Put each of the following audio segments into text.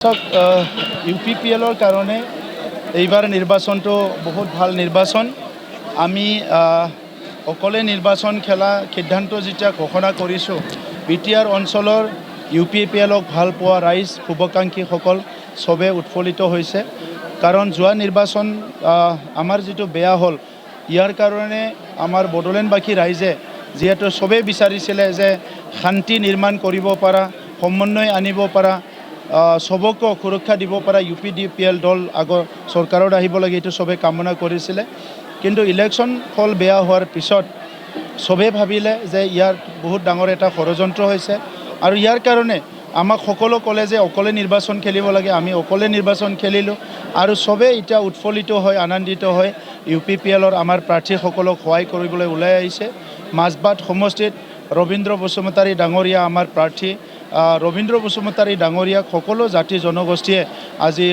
ইউপিপিএলৰ কাৰণে এইবাৰ নিৰ্বাচনটো বহুত ভাল নিৰ্বাচন। আমি অকলে নিৰ্বাচন খেলা সিদ্ধান্ত যেতিয়া ঘোষণা কৰিছোঁ, বিটিআৰ অঞ্চলৰ ইউপিপিএলক ভাল পোৱা ৰাইজ শুভাকাংক্ষীসকল চবে উৎফুল্লিত হৈছে। কাৰণ যোৱা নিৰ্বাচন আমাৰ যিটো বেয়া হ'ল, ইয়াৰ কাৰণে আমাৰ বড়োলেণ্ডবাসী ৰাইজে যিহেতু চবেই বিচাৰিছিলে যে শান্তি নিৰ্মাণ কৰিব পৰা, সমন্বয় আনিব পৰা, সবকে সুৰক্ষা দিব পৰা ইউপিডিপিএল দল আগৰ চৰকাৰত আহিব লাগে, এইটো চবে কামনা কৰিছিলে। কিন্তু ইলেকশ্যন ফল বেয়া হোৱাৰ পিছত চবে ভাবিলে যে ইয়াৰ বহুত ডাঙৰ এটা ষড়যন্ত্ৰ হৈছে আৰু ইয়াৰ কাৰণে আমাক সকলো ক'লে যে অকলে নিৰ্বাচন খেলিব লাগে। আমি অকলে নিৰ্বাচন খেলিলোঁ আৰু চবে এতিয়া উৎফুল্লিত হৈ আনন্দিত হৈ ইউপিপিএলৰ আমাৰ প্ৰাৰ্থীসকলক সহায় কৰিবলৈ ওলাই আহিছে। মাজবাট সমষ্টিত ৰবীন্দ্ৰ বসুমতাৰী ডাঙৰীয়া আমাৰ প্ৰাৰ্থী। ৰবীন্দ্ৰ বসুমতাৰী ডাঙৰীয়াক সকলো জাতি জনগোষ্ঠীয়ে আজি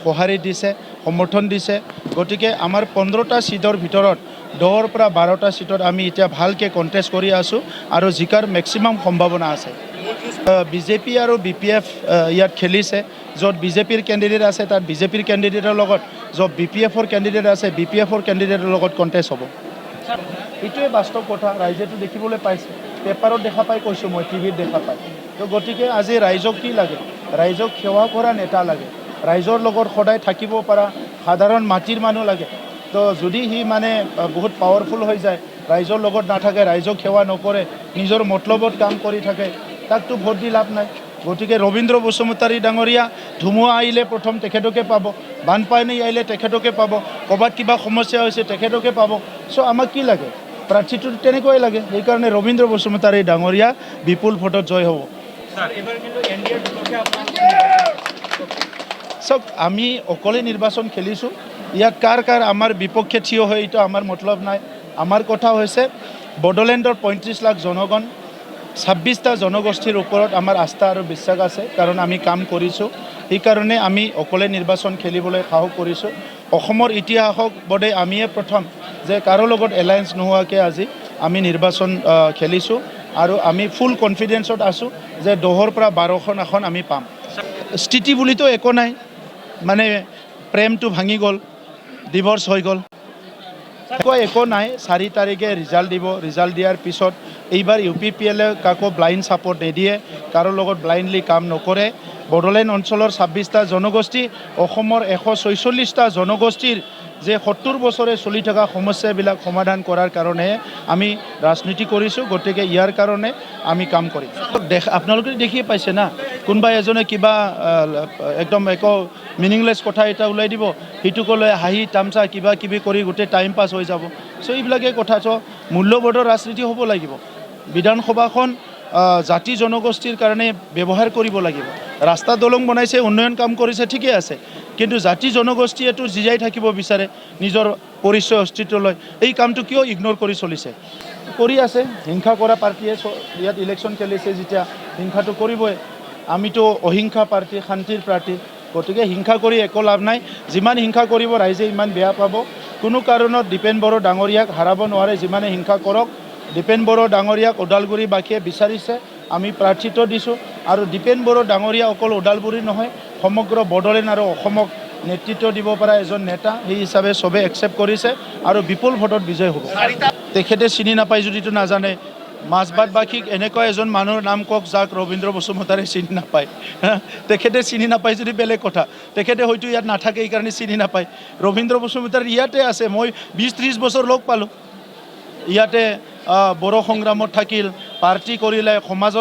সঁহাৰি দিছে, সমৰ্থন দিছে। গতিকে আমাৰ 15টা সিটৰ ভিতৰত 10ৰ পৰা 12টা সিটত আমি এতিয়া ভালকৈ কণ্টেষ্ট কৰি আছোঁ আৰু জিকাৰ মেক্সিমাম সম্ভাৱনা আছে। বিজেপি আৰু বিপিএফ ইয়াত খেলিছে। য'ত বিজেপিৰ কেণ্ডিডেট আছে তাত বিজেপিৰ কেণ্ডিডেটৰ লগত, য'ত বিপিএফৰ কেণ্ডিডেট আছে বিপিএফৰ কেণ্ডিডেটৰ লগত কণ্টেষ্ট হ'ব। এইটোৱে বাস্তৱ কথা, ৰাইজেতো দেখিবলৈ পাইছে, পেপাৰত দেখা পাই কৈছোঁ মই, টিভিত দেখা পাই। তো গতিকে আজি ৰাইজক কি লাগে? ৰাইজক সেৱা কৰা নেতা লাগে, ৰাইজৰ লগত সদায় থাকিব পৰা সাধাৰণ মাটিৰ মানুহ লাগে। তো যদি সি বহুত পাৱাৰফুল হৈ যায়, ৰাইজৰ লগত নাথাকে, ৰাইজক সেৱা নকৰে, নিজৰ মতলবত কাম কৰি থাকে, তাকতো ভোট দি লাভ নাই। গতিকে ৰবীন্দ্ৰ বসুমতাৰী ডাঙৰীয়া ধুমুহা আহিলে প্ৰথম তেখেতকে পাব, বানপানী আহিলে তেখেতকে পাব, ক'ৰবাত কিবা সমস্যা হৈছে তেখেতকে পাব। চ' আমাক কি লাগে? প্ৰাৰ্থীটো তেনেকুৱাই লাগে। সেইকাৰণে ৰবীন্দ্ৰ বসুমতাৰী ডাঙৰীয়া বিপুল ভোটত জয় হ'ব। চাওক, আমি অকলে নিৰ্বাচন খেলিছোঁ। ইয়াত কাৰ আমাৰ বিপক্ষে থিয় হৈ এইটো আমাৰ মতলব নাই। আমাৰ কথা হৈছে বড়োলেণ্ডৰ 35 লাখ জনগণ, 26টা জনগোষ্ঠীৰ ওপৰত আমাৰ আস্থা আৰু বিশ্বাস আছে, কাৰণ আমি কাম কৰিছোঁ। সেইকাৰণে আমি অকলে নিৰ্বাচন খেলিবলৈ সাহস কৰিছোঁ। অসমৰ ইতিহাসক বোধে আমিয়ে প্ৰথম যে কাৰো লগত এলায়েন্স নোহোৱাকৈ আজি আমি নিৰ্বাচন খেলিছোঁ আৰু আমি ফুল কনফিডেন্সত আছোঁ যে 10ৰ পৰা 12খন আসন আমি পাম। স্থিতি বুলিতো একো নাই, প্ৰেমটো ভাঙি গ'ল, ডিভৰ্চ হৈ গ'ল, একো নাই। 4 তাৰিখে ৰিজাল্ট দিব। ৰিজাল্ট দিয়াৰ পিছত এইবাৰ ইউপিপিএলে কাকো ব্লাইণ্ড ছাপৰ্ট নিদিয়ে, কাৰো লগত ব্লাইণ্ডলি কাম নকৰে। বড়োলেণ্ড অঞ্চলৰ 26টা জনগোষ্ঠী, অসমৰ 146টা জনগোষ্ঠীৰ যে 70 বছৰে চলি থকা সমস্যাবিলাক সমাধান কৰাৰ কাৰণে আমি ৰাজনীতি কৰিছোঁ। গতিকে ইয়াৰ কাৰণে আমি কাম কৰিম। আপোনালোকে দেখিয়ে পাইছে না, কোনোবা এজনে কিবা একদম একো মিনিংলেছ কথা এটা ওলাই দিব, সিটোক লৈ হাঁহি তামচা কিবা কিবি কৰি গোটেই টাইম পাছ হৈ যাব। চ' এইবিলাকেই কথা। চ' মূল্যবোধৰ ৰাজনীতি হ'ব লাগিব। বিধানসভাখন জাতি জনগোষ্ঠীৰ কাৰণে ব্যৱহাৰ কৰিব লাগিব। ৰাস্তা দলং বনাইছে, উন্নয়ন কাম কৰিছে, ঠিকে আছে, কিন্তু জাতি জনগোষ্ঠীয়েতো জীয়াই থাকিব বিচাৰে নিজৰ পৰিচয় অস্তিত্ব লৈ। এই কামটো কিয় ইগন'ৰ কৰি চলিছে? কৰি আছে। হিংসা কৰা পাৰ্টীয়ে ইয়াত ইলেকশ্যন খেলিছে যেতিয়া হিংসাটো কৰিবই। আমিতো অহিংসা পাৰ্টী, শান্তিৰ পাৰ্টী। গতিকে হিংসা কৰি একো লাভ নাই। যিমান হিংসা কৰিব ৰাইজে ইমান বেয়া পাব। কোনো কাৰণত দীপেন বড়ো ডাঙৰীয়াক হাৰাব নোৱাৰে। যিমানে হিংসা কৰক, দীপেন বড়ো ডাঙৰীয়াক ওদালগুৰিবাসীয়ে বিচাৰিছে, আমি প্ৰাৰ্থিত্ব দিছোঁ। আৰু দীপেন বড়ো ডাঙৰীয়া অকল ওদালগুৰি নহয়, সমগ্ৰ বড়োলেণ্ড আৰু অসমক নেতৃত্ব দিব পৰা এজন নেতা। সেই হিচাপে চবে একচেপ্ট কৰিছে আৰু বিপুল ভোটত বিজয় হ'ব। তেখেতে চিনি নাপায় যদিতো নাজানে। মাজবাটবাসীক এনেকুৱা এজন মানুহৰ নাম কওক যাক ৰবীন্দ্ৰ বসুমতাৰী চিনি নাপায়। তেখেতে চিনি নাপায় যদি বেলেগ কথা, তেখেতে হয়তো ইয়াত নাথাকে, এইকাৰণে চিনি নাপায়। ৰবীন্দ্ৰ বসুমতাৰী ইয়াতে আছে। মই 20-30 বছৰ লগ পালোঁ ইয়াতে। বড়ো সংগ্ৰামত থাকিল, পাৰ্টি কৰিলে, সমাজৰ